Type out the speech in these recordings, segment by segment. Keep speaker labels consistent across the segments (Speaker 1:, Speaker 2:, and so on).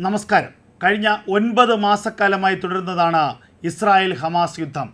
Speaker 1: നമസ്കാരം. കഴിഞ്ഞ 9 മാസക്കാലമായി തുടരുന്നതാണ് Israel Hamas യുദ്ധം.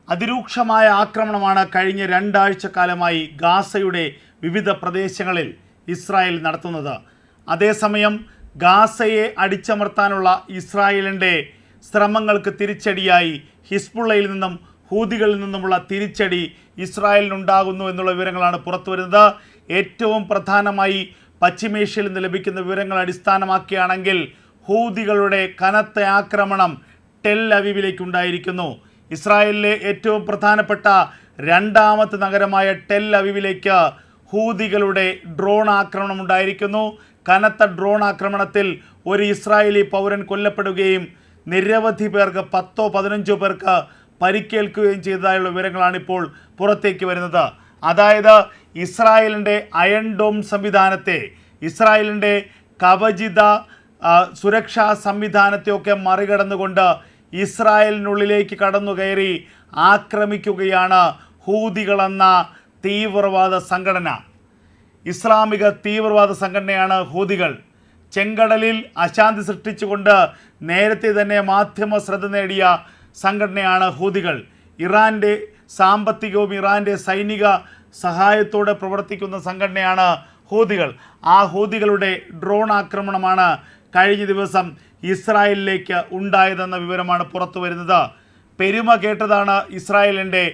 Speaker 1: അതിരൂക്ഷമായ ആക്രമണമാണ് കഴിഞ്ഞ 2 ആഴ്ചക്കാലമായി ഗാസയുടെ വിവിധ പ്രദേശങ്ങളിൽ ഇസ്രായേൽ നടത്തുന്നത്. അതേസമയം ഗാസയെ അടിച്ചമർത്താനുള്ള ഇസ്രായേലിൻ്റെ ശ്രമങ്ങൾക്ക് തിരിച്ചടിയായി ഹിസ്ബുള്ളയിൽ നിന്നും ഹൂതികളിൽ നിന്നുമുള്ള തിരിച്ചടി ഇസ്രായേലിനുണ്ടാകുന്നു എന്നുള്ള വിവരങ്ങളാണ് പുറത്തു വരുന്നത്. ഏറ്റവും പ്രധാനമായി പശ്ചിമേഷ്യയിൽ നിന്ന് ലഭിക്കുന്ന വിവരങ്ങൾ അടിസ്ഥാനമാക്കിയാണെങ്കിൽ ഹൂതികളുടെ കനത്ത ആക്രമണം ടെൽ അവീവിലേക്കുണ്ടായിരിക്കുന്നു. ഇസ്രായേലിലെ ഏറ്റവും പ്രധാനപ്പെട്ട രണ്ടാമത്തെ നഗരമായ ടെൽ അവീവിലേക്ക് ഹൂതികളുടെ ഡ്രോൺ ആക്രമണം ഉണ്ടായിരിക്കുന്നു. കനത്ത ഡ്രോൺ ആക്രമണത്തിൽ ഒരു ഇസ്രായേലി പൗരൻ കൊല്ലപ്പെടുകയും നിരവധി പേർക്ക് 10-15 പേർക്ക് പരിക്കേൽക്കുകയും ചെയ്തതായുള്ള വിവരങ്ങളാണ് ഇപ്പോൾ പുറത്തേക്ക് വരുന്നത്. അതായത് ഇസ്രായേലിൻ്റെ അയൺ ഡോം സംവിധാനത്തെ, ഇസ്രായേലിൻ്റെ കവചിത സുരക്ഷാ സംവിധാനത്തെയൊക്കെ മറികടന്നുകൊണ്ട് ഇസ്രായേലിനുള്ളിലേക്ക് കടന്നു കയറി ആക്രമിക്കുകയാണ് ഹൂതികളെന്ന തീവ്രവാദ സംഘടന. ഇസ്ലാമിക തീവ്രവാദ സംഘടനയാണ് ഹൂതികൾ. ചെങ്കടലിൽ അശാന്തി സൃഷ്ടിച്ചുകൊണ്ട് നേരത്തെ തന്നെ മാധ്യമ ശ്രദ്ധ നേടിയ സംഘടനയാണ് ഹൂതികൾ. ഇറാൻ്റെ സാമ്പത്തികവും ഇറാൻ്റെ സൈനിക സഹായത്തോടെ പ്രവർത്തിക്കുന്ന സംഘടനയാണ് ഹൂതികൾ. ആ ഹൂതികളുടെ ഡ്രോൺ ആക്രമണമാണ് കഴിഞ്ഞ ദിവസം ഇസ്രായേലിലേക്ക് ഉണ്ടായതെന്ന വിവരമാണ് പുറത്തു വരുന്നത്. പെരുമ കേട്ടതാണ് ഇസ്രായേലിൻ്റെ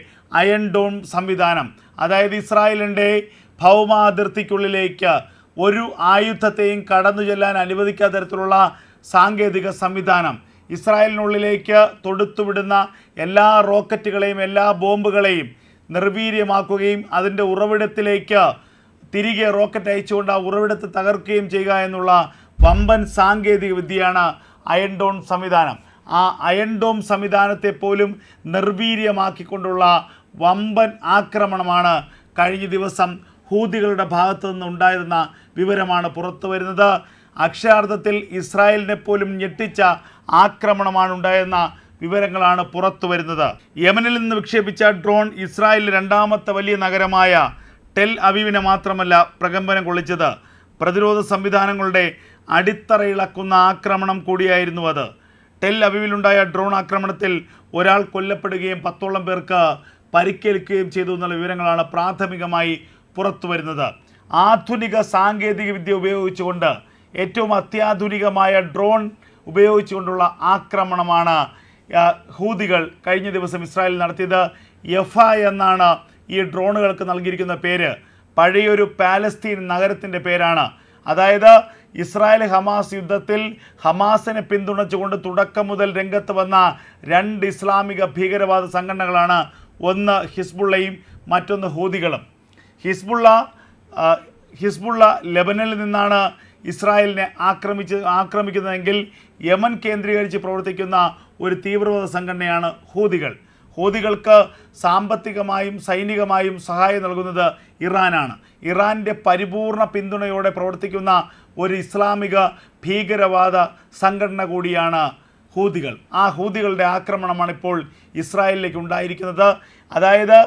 Speaker 1: അയൺ ഡോം സംവിധാനം. അതായത് ഇസ്രായേലിൻ്റെ ഭൗമാതിർത്തിക്കുള്ളിലേക്ക് ഒരു ആയുധത്തെയും കടന്നു ചെല്ലാൻ അനുവദിക്കാത്ത തരത്തിലുള്ള സാങ്കേതിക സംവിധാനം. ഇസ്രായേലിനുള്ളിലേക്ക് തൊടുത്തുവിടുന്ന എല്ലാ റോക്കറ്റുകളെയും എല്ലാ ബോംബുകളെയും നിർവീര്യമാക്കുകയും അതിൻ്റെ ഉറവിടത്തിലേക്ക് തിരികെ റോക്കറ്റ് അയച്ചുകൊണ്ട് ആ ഉറവിടത്തെ തകർക്കുകയും ചെയ്യുക എന്നുള്ള വമ്പൻ സാങ്കേതിക വിദ്യയാണ് അയൺ ഡോം സംവിധാനം. ആ അയൺ ഡോം സംവിധാനത്തെ പോലും നിർവീര്യമാക്കിക്കൊണ്ടുള്ള വമ്പൻ ആക്രമണമാണ് കഴിഞ്ഞ ദിവസം ഹൂതികളുടെ ഭാഗത്തു നിന്നുണ്ടായിരുന്ന വിവരമാണ് പുറത്തു വരുന്നത്. അക്ഷരാർത്ഥത്തിൽ ഇസ്രായേലിനെ പോലും ഞെട്ടിച്ച ആക്രമണമാണ് ഉണ്ടായെന്ന വിവരങ്ങളാണ് പുറത്തു വരുന്നത്. യമനിൽ നിന്ന് വിക്ഷേപിച്ച ഡ്രോൺ ഇസ്രായേലിലെ രണ്ടാമത്തെ വലിയ നഗരമായ ടെൽ അവീവിനെ മാത്രമല്ല പ്രകമ്പനം കൊള്ളിച്ചത്, പ്രതിരോധ സംവിധാനങ്ങളുടെ അടിത്തറയിളക്കുന്ന ആക്രമണം കൂടിയായിരുന്നു അത്. ടെൽ അവീവിലുണ്ടായ ഡ്രോൺ ആക്രമണത്തിൽ ഒരാൾ കൊല്ലപ്പെടുകയും 10ഓളം പേർക്ക് പരിക്കേൽക്കുകയും ചെയ്തു എന്നുള്ള വിവരങ്ങളാണ് പ്രാഥമികമായി പുറത്തു വരുന്നത്. ആധുനിക സാങ്കേതിക വിദ്യ ഉപയോഗിച്ചുകൊണ്ട്, ഏറ്റവും അത്യാധുനികമായ ഡ്രോൺ ഉപയോഗിച്ചുകൊണ്ടുള്ള ആക്രമണമാണ് ഹൂതികൾ കഴിഞ്ഞ ദിവസം ഇസ്രായേലിൽ നടത്തിയത്. യഫ എന്നാണ് ഈ ഡ്രോണുകൾക്ക് നൽകിയിരിക്കുന്ന പേര്. പഴയൊരു പാലസ്തീൻ നഗരത്തിൻ്റെ പേരാണ്. അതായത് ഇസ്രായേൽ ഹമാസ് യുദ്ധത്തിൽ ഹമാസിനെ പിന്തുണച്ചുകൊണ്ട് തുടക്കം മുതൽ രംഗത്ത് വന്ന 2 ഇസ്ലാമിക ഭീകരവാദ സംഘടനകളാണ്. ഒന്ന് ഹിസ്ബുള്ളയും മറ്റൊന്ന് ഹൂതികളും. ഹിസ്ബുള്ള ലെബനനിൽ നിന്നാണ് ഇസ്രായേലിനെ ആക്രമിക്കുന്നതെങ്കിൽ യമൻ കേന്ദ്രീകരിച്ച് പ്രവർത്തിക്കുന്ന ഒരു തീവ്രവാദ സംഘടനയാണ് ഹൂതികൾ. ഹൂതികൾക്ക് സാമ്പത്തികമായും സൈനികമായും സഹായം നൽകുന്നത് ഇറാനാണ്. ഇറാൻ്റെ പരിപൂർണ പിന്തുണയോടെ പ്രവർത്തിക്കുന്ന ഒരു ഇസ്ലാമിക ഭീകരവാദ സംഘടന കൂടിയാണ് ഹൂതികൾ. ആ ഹൂതികളുടെ ആക്രമണമാണ് ഇപ്പോൾ ഇസ്രായേലിലേക്ക് ഉണ്ടായിരിക്കുന്നത്. അതായത്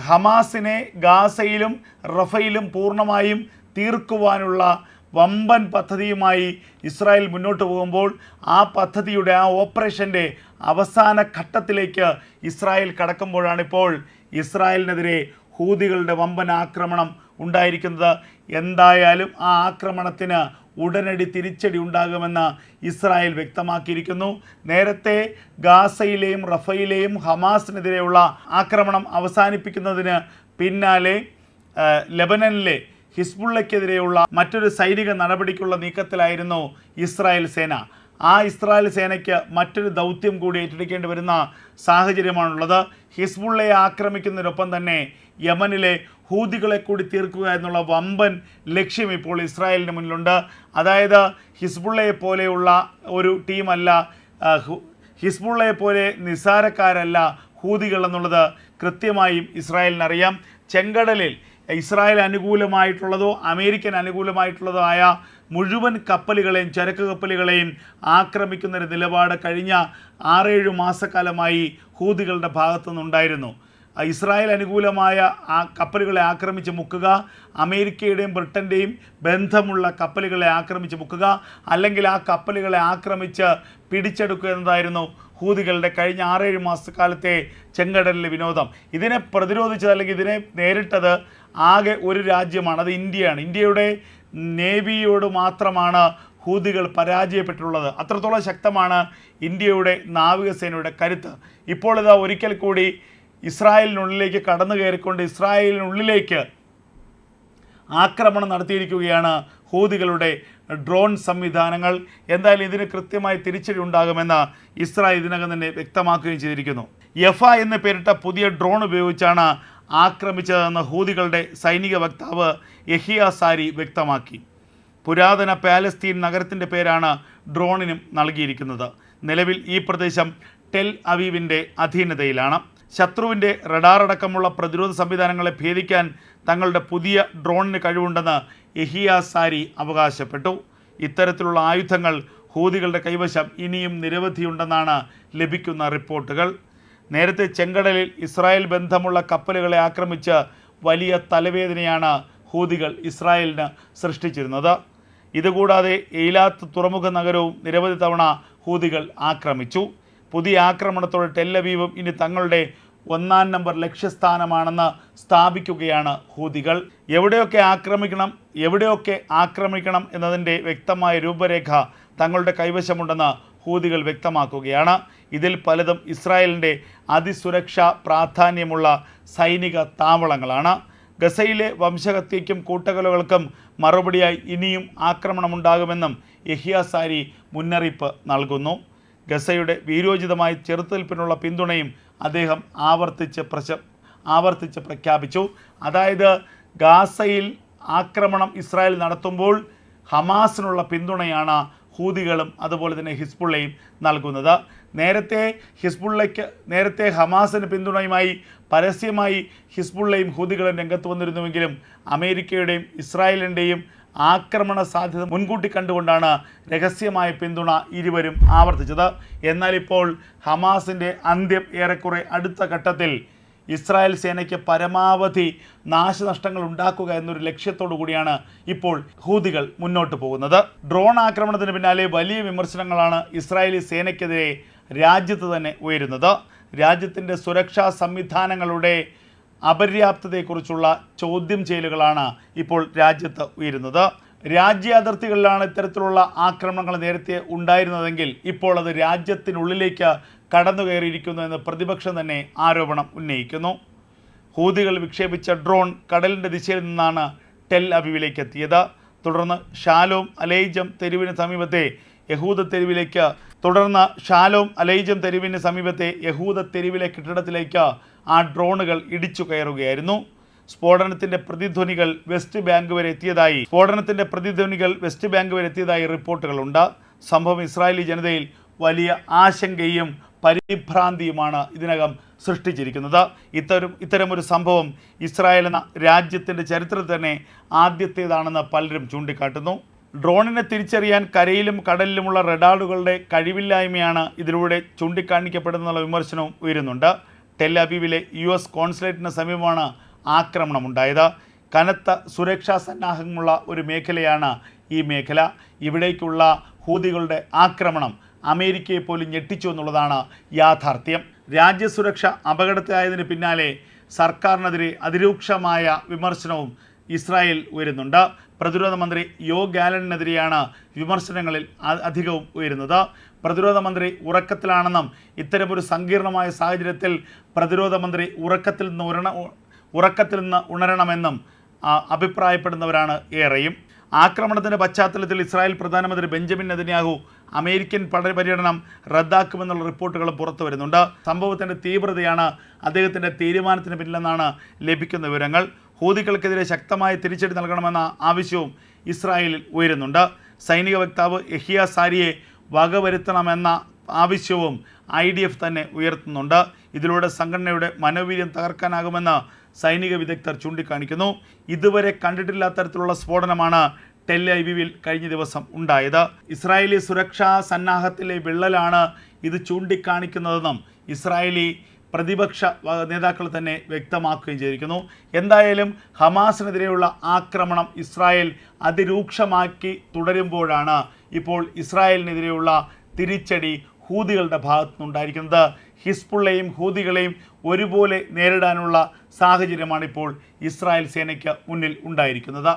Speaker 1: ഹമാസിനെ ഗാസയിലും റഫയിലും പൂർണ്ണമായും തീർക്കുവാനുള്ള വമ്പൻ പദ്ധതിയുമായി ഇസ്രായേൽ മുന്നോട്ട് പോകുമ്പോൾ ആ പദ്ധതിയുടെ, ആ ഓപ്പറേഷൻ്റെ അവസാന ഘട്ടത്തിലേക്ക് ഇസ്രായേൽ കടക്കുമ്പോഴാണിപ്പോൾ ഇസ്രായേലിനെതിരെ ഹൂതികളുടെ വമ്പൻ ആക്രമണം ഉണ്ടായിരിക്കുന്നത്. എന്തായാലും ആ ആക്രമണത്തിന് ഉടനടി തിരിച്ചടി ഉണ്ടാകുമെന്ന് ഇസ്രായേൽ വ്യക്തമാക്കിയിരിക്കുന്നു. നേരത്തെ ഗാസയിലെയും റഫയിലെയും ഹമാസിനെതിരെയുള്ള ആക്രമണം അവസാനിപ്പിക്കുന്നതിന് പിന്നാലെ ലെബനനിലെ ഹിസ്ബുള്ളയ്ക്കെതിരെയുള്ള മറ്റൊരു സൈനിക നടപടിക്കുള്ള നീക്കത്തിലായിരുന്നു ഇസ്രായേൽ സേന. ആ ഇസ്രായേൽ സേനയ്ക്ക് മറ്റൊരു ദൗത്യം കൂടി ഏറ്റെടുക്കേണ്ടി വരുന്ന സാഹചര്യമാണുള്ളത്. ഹിസ്ബുള്ളയെ ആക്രമിക്കുന്നതിനൊപ്പം തന്നെ യമനിലെ ഹൂതികളെ കൂടി തീർക്കുക എന്നുള്ള വമ്പൻ ലക്ഷ്യം ഇപ്പോൾ ഇസ്രായേലിന് മുന്നിലുണ്ട്. അതായത് ഹിസ്ബുള്ളയെ പോലെയുള്ള ഒരു ടീമല്ല, ഹിസ്ബുള്ളയെ പോലെ നിസ്സാരക്കാരല്ല ഹൂതികൾ എന്നുള്ളത് കൃത്യമായും ഇസ്രായേലിനറിയാം. ചെങ്കടലിൽ ഇസ്രായേൽ അനുകൂലമായിട്ടുള്ളതോ അമേരിക്കൻ അനുകൂലമായിട്ടുള്ളതോ ആയ മുഴുവൻ കപ്പലുകളെയും, ചരക്ക് കപ്പലുകളെയും ആക്രമിക്കുന്നൊരു നിലപാട് കഴിഞ്ഞ 6-7 മാസക്കാലമായി ഹൂതികളുടെ ഭാഗത്തു നിന്നുണ്ടായിരുന്നു. ഇസ്രായേൽ അനുകൂലമായ ആ കപ്പലുകളെ ആക്രമിച്ച് മുക്കുക, അമേരിക്കയുടെയും ബ്രിട്ടൻ്റെയും ബന്ധമുള്ള കപ്പലുകളെ ആക്രമിച്ച് മുക്കുക, അല്ലെങ്കിൽ ആ കപ്പലുകളെ ആക്രമിച്ച് പിടിച്ചെടുക്കുക എന്നതായിരുന്നു ഹൂതികളുടെ കഴിഞ്ഞ 6-7 മാസക്കാലത്തെ ചെങ്കടലിലെ വിനോദം. ഇതിനെ പ്രതിരോധിച്ചത് അല്ലെങ്കിൽ ഇതിനെ നേരിട്ടത് ആകെ ഒരു രാജ്യമാണ്, അത് ഇന്ത്യയാണ്. ഇന്ത്യയുടെ നേവിയോട് മാത്രമാണ് ഹൂതികൾ പരാജയപ്പെട്ടിട്ടുള്ളത്. അത്രത്തോളം ശക്തമാണ് ഇന്ത്യയുടെ നാവികസേനയുടെ കരുത്ത്. ഇപ്പോൾ ഇതാ ഒരിക്കൽ കൂടി ഇസ്രായേലിനുള്ളിലേക്ക് കടന്നു കയറിക്കൊണ്ട് ഇസ്രായേലിനുള്ളിലേക്ക് ആക്രമണം നടത്തിയിരിക്കുകയാണ് ഹൂതികളുടെ ഡ്രോൺ സംവിധാനങ്ങൾ. എന്തായാലും ഇതിന് കൃത്യമായി തിരിച്ചടി ഉണ്ടാകുമെന്ന് ഇസ്രായേൽ ഇതിനകം തന്നെ വ്യക്തമാക്കുകയും ചെയ്തിരിക്കുന്നു. യഫ എന്ന് പേരിട്ട പുതിയ ഡ്രോൺ ഉപയോഗിച്ചാണ് ആക്രമിച്ചതെന്ന് ഹൂതികളുടെ സൈനിക വക്താവ് യഹിയ സാരി വ്യക്തമാക്കി. പുരാതന പാലസ്തീൻ നഗരത്തിൻ്റെ പേരാണ് ഡ്രോണിനും നൽകിയിരിക്കുന്നത്. നിലവിൽ ഈ പ്രദേശം ടെൽ അവീവിൻ്റെ അധീനതയിലാണ്. ശത്രുവിൻ്റെ റഡാർ അടക്കമുള്ള പ്രതിരോധ സംവിധാനങ്ങളെ ഭേദിക്കാൻ തങ്ങളുടെ പുതിയ ഡ്രോണിന് കഴിവുണ്ടെന്ന് യഹിയ സാരി അവകാശപ്പെട്ടു. ഇത്തരത്തിലുള്ള ആയുധങ്ങൾ ഹൂതികളുടെ കൈവശം ഇനിയും നിരവധിയുണ്ടെന്നാണ് ലഭിക്കുന്ന റിപ്പോർട്ടുകൾ. നേരത്തെ ചെങ്കടലിൽ ഇസ്രായേൽ ബന്ധമുള്ള കപ്പലുകളെ ആക്രമിച്ച് വലിയ തലവേദനയാണ് ഹൂതികൾ ഇസ്രായേലിന് സൃഷ്ടിച്ചിരുന്നത്. ഇതുകൂടാതെ എയ്ലാത്ത് തുറമുഖ നഗരവും നിരവധി തവണ ഹൂതികൾ ആക്രമിച്ചു. പുതിയ ആക്രമണത്തോടെ ടെല്ലവീവും ഇനി തങ്ങളുടെ 1-ാം നമ്പർ ലക്ഷ്യസ്ഥാനമാണെന്ന് സ്ഥാപിക്കുകയാണ് ഹൂതികൾ. എവിടെയൊക്കെ ആക്രമിക്കണം എന്നതിൻ്റെ വ്യക്തമായ രൂപരേഖ തങ്ങളുടെ കൈവശമുണ്ടെന്ന് ഹൂതികൾ വ്യക്തമാക്കുകയാണ്. ഇതിൽ പലതും ഇസ്രായേലിൻ്റെ അതിസുരക്ഷാ പ്രാധാന്യമുള്ള സൈനിക താവളങ്ങളാണ്. ഗസയിലെ വംശഹത്യയ്ക്കും കൂട്ടക്കൊലകൾക്കും മറുപടിയായി ഇനിയും ആക്രമണമുണ്ടാകുമെന്നും യഹിയ സാരി മുന്നറിയിപ്പ് നൽകുന്നു. ഗസയുടെ വീരോചിതമായ ചെറുത്തുനിൽപ്പിനുള്ള പിന്തുണയും അദ്ദേഹം ആവർത്തിച്ച് പ്രഖ്യാപിച്ചു. അതായത് ഗാസയിൽ ആക്രമണം ഇസ്രായേൽ നടത്തുമ്പോൾ ഹമാസിനുള്ള പിന്തുണയാണ് ഹൂതികളും അതുപോലെ തന്നെ ഹിസ്ബുള്ളയും നൽകുന്നത്. നേരത്തെ ഹമാസിന് പിന്തുണയുമായി പരസ്യമായി ഹിസ്ബുള്ളയും ഹൂതികളും രംഗത്ത് വന്നിരുന്നുവെങ്കിലും അമേരിക്കയുടെയും ഇസ്രായേലിൻ്റെയും ആക്രമണ സാധ്യത മുൻകൂട്ടി കണ്ടുകൊണ്ടാണ് രഹസ്യമായ പിന്തുണ ഇരുവരും ആവർത്തിച്ചത്. എന്നാൽ ഇപ്പോൾ ഹമാസിൻ്റെ അന്ത്യം ഏറെക്കുറെ അടുത്ത ഘട്ടത്തിൽ ഇസ്രായേൽ സേനയ്ക്ക് പരമാവധി നാശനഷ്ടങ്ങൾ ഉണ്ടാക്കുക എന്നൊരു ലക്ഷ്യത്തോടു കൂടിയാണ് ഇപ്പോൾ ഹൂതികൾ മുന്നോട്ട് പോകുന്നത്. ഡ്രോൺ ആക്രമണത്തിന് പിന്നാലെ വലിയ വിമർശനങ്ങളാണ് ഇസ്രായേലി സേനയ്ക്കെതിരെ രാജ്യത്ത് തന്നെ ഉയരുന്നത്. രാജ്യത്തിൻ്റെ സുരക്ഷാ സംവിധാനങ്ങളുടെ അപര്യാപ്തതയെക്കുറിച്ചുള്ള ചോദ്യം ചെയ്യലുകളാണ് ഇപ്പോൾ രാജ്യത്ത് ഉയരുന്നത്. രാജ്യാതിർത്തികളിലാണ് ഇത്തരത്തിലുള്ള ആക്രമണങ്ങൾ നേരത്തെ ഉണ്ടായിരുന്നതെങ്കിൽ ഇപ്പോൾ അത് രാജ്യത്തിനുള്ളിലേക്ക് കടന്നു കയറിയിരിക്കുന്നു എന്ന് പ്രതിപക്ഷം തന്നെ ആരോപണം ഉന്നയിക്കുന്നു. ഹൂതികൾ വിക്ഷേപിച്ച ഡ്രോൺ കടലിൻ്റെ ദിശയിൽ നിന്നാണ് ടെൽ അവീവിലേക്ക് എത്തിയത്. തുടർന്ന് ഷാലോം അലൈജം തെരുവിന് സമീപത്തെ യഹൂദ തെരുവിലെ കെട്ടിടത്തിലേക്ക് ആ ഡ്രോണുകൾ ഇടിച്ചു കയറുകയായിരുന്നു. സ്ഫോടനത്തിൻ്റെ പ്രതിധ്വനികൾ വെസ്റ്റ് ബാങ്ക് വരെ എത്തിയതായി റിപ്പോർട്ടുകളുണ്ട്. സംഭവം ഇസ്രായേലി ജനതയിൽ വലിയ ആശങ്കയും പരിഭ്രാന്തിയുമാണ് ഇതിനകം സൃഷ്ടിച്ചിരിക്കുന്നത്. ഇത്തരമൊരു സംഭവം ഇസ്രായേൽ എന്ന രാജ്യത്തിൻ്റെ ചരിത്രത്തിൽ തന്നെ ആദ്യത്തേതാണെന്ന് പലരും ചൂണ്ടിക്കാട്ടുന്നു. ഡ്രോണിനെ തിരിച്ചറിയാൻ കരയിലും കടലിലുമുള്ള റഡാറുകളുടെ കഴിവില്ലായ്മയാണ് ഇതിലൂടെ ചൂണ്ടിക്കാണിക്കപ്പെടുന്നുള്ള വിമർശനവും ഉയരുന്നുണ്ട്. ടെൽ അവീവിലെ US കോൺസുലേറ്റിന് സമീപമാണ് ആക്രമണമുണ്ടായത്. കനത്ത സുരക്ഷാ സന്നാഹമുള്ള ഒരു മേഖലയാണ് ഈ മേഖല. ഇവിടേക്കുള്ള ഹൂതികളുടെ ആക്രമണം അമേരിക്കയെ പോലും ഞെട്ടിച്ചു എന്നുള്ളതാണ് യാഥാർത്ഥ്യം. രാജ്യസുരക്ഷ അപകടത്തിലായതിന് പിന്നാലെ സർക്കാരിനെതിരെ അതിരൂക്ഷമായ വിമർശനവും ഇസ്രായേൽ ഉയരുന്നുണ്ട്. പ്രതിരോധ മന്ത്രി യോ ഗാലന്റിനെതിരെയാണ് വിമർശനങ്ങളിൽ അധികവും ഉയരുന്നത്. പ്രതിരോധ മന്ത്രി ഉറക്കത്തിലാണെന്നും ഇത്തരമൊരു സങ്കീർണമായ സാഹചര്യത്തിൽ പ്രതിരോധ മന്ത്രി ഉറക്കത്തിൽ നിന്ന് ഉണരണമെന്നും അഭിപ്രായപ്പെടുന്നവരാണ് ഏറെയും. ആക്രമണത്തിൻ്റെ പശ്ചാത്തലത്തിൽ ഇസ്രായേൽ പ്രധാനമന്ത്രി ബെഞ്ചമിൻ നെതന്യാഹു അമേരിക്കൻ പര്യടനം റദ്ദാക്കുമെന്നുള്ള റിപ്പോർട്ടുകളും പുറത്തു വരുന്നുണ്ട്. സംഭവത്തിൻ്റെ തീവ്രതയാണ് അദ്ദേഹത്തിൻ്റെ തീരുമാനത്തിന് പിന്നിലെന്നാണ് ലഭിക്കുന്ന വിവരങ്ങൾ. ഹൂതികൾക്കെതിരെ ശക്തമായ തിരിച്ചടി നൽകണമെന്ന ആവശ്യവും ഇസ്രായേലിൽ ഉയരുന്നുണ്ട്. സൈനിക വക്താവ് യഹിയ സാരിയെ വകവരുത്തണമെന്ന ആവശ്യവും IDF തന്നെ ഉയർത്തുന്നുണ്ട്. ഇതിലൂടെ സംഘടനയുടെ മനോവീര്യം തകർക്കാനാകുമെന്ന് സൈനിക വിദഗ്ധർ ചൂണ്ടിക്കാണിക്കുന്നു. ഇതുവരെ കണ്ടിട്ടില്ലാത്ത തരത്തിലുള്ള സ്ഫോടനമാണ് ടെൽ അവീവിൽ കഴിഞ്ഞ ദിവസം ഉണ്ടായത്. ഇസ്രായേലി സുരക്ഷാ സന്നാഹത്തിലെ വിള്ളലാണ് ഇത് ചൂണ്ടിക്കാണിക്കുന്നതെന്നും ഇസ്രായേലി പ്രതിപക്ഷ നേതാക്കൾ തന്നെ വ്യക്തമാക്കുകയും ചെയ്തിരിക്കുന്നു. എന്തായാലും ഹമാസിനെതിരെയുള്ള ആക്രമണം ഇസ്രായേൽ അതിരൂക്ഷമാക്കി തുടരുമ്പോഴാണ് ഇപ്പോൾ ഇസ്രായേലിനെതിരെയുള്ള തിരിച്ചടി ഹൂതികളുടെ ഭാഗത്തുനിന്നുണ്ടായിരിക്കുന്നത്. ഹിസ്ബുള്ളയും ഹൂതികളെയും ഒരുപോലെ നേരിടാനുള്ള സാഹചര്യമാണ് ഇപ്പോൾ ഇസ്രായേൽ സേനയ്ക്ക് മുന്നിൽ ഉണ്ടായിരിക്കുന്നത്.